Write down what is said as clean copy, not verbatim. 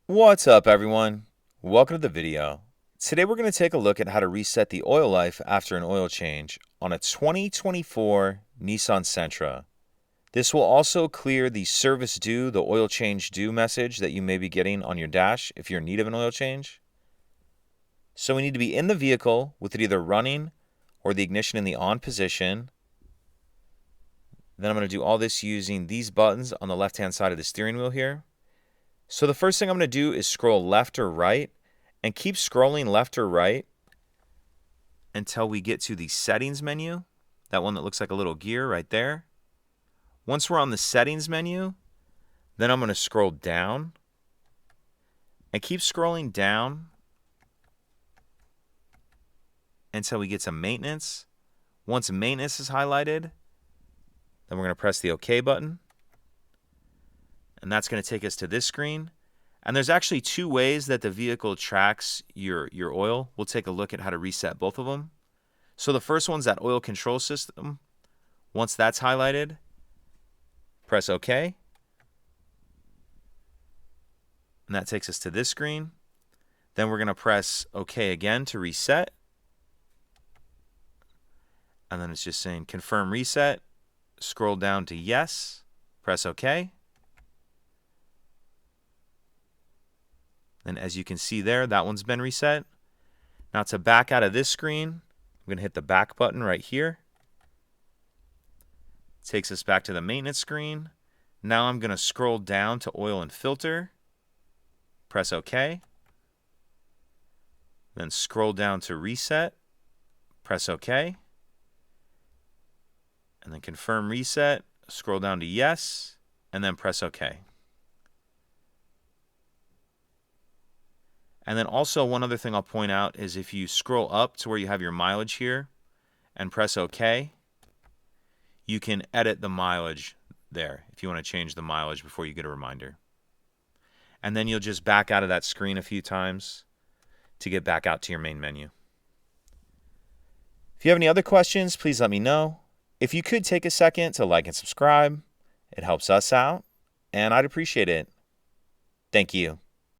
What's up, everyone? Welcome to the video. Today we're going to take a look at how to reset the oil life after an oil change on a 2024 Nissan Sentra. This will also clear the service due, the oil change due message that you may be getting on your dash if you're in need of an oil change. So we need to be in the vehicle with it either running or the ignition in the on position. Then I'm going to do all this using these buttons on the left-hand side of the steering wheel here. So the first thing I'm going to do is scroll left or right and keep scrolling left or right until we get to the settings menu, that one that looks like a little gear right there. Once we're on the settings menu, then I'm going to scroll down and keep scrolling down until we get to maintenance. Once maintenance is highlighted, then we're going to press the OK button. And that's going to take us to this screen. And there's actually two ways that the vehicle tracks your oil. We'll take a look at how to reset both of them. So the first one's that oil control system. Once that's highlighted, press OK. And that takes us to this screen. Then we're going to press OK again to reset. And then it's just saying confirm reset. Scroll down to yes. Press OK. And as you can see there, that one's been reset. Now to back out of this screen, I'm going to hit the back button right here. It takes us back to the maintenance screen. Now I'm going to scroll down to oil and filter. Press OK. Then scroll down to reset. Press OK. And then confirm reset. Scroll down to yes. And then press OK. And then also one other thing I'll point out is if you scroll up to where you have your mileage here and press OK, you can edit the mileage there if you want to change the mileage before you get a reminder. And then you'll just back out of that screen a few times to get back out to your main menu. If you have any other questions, please let me know. If you could take a second to like and subscribe, it helps us out, and I'd appreciate it. Thank you.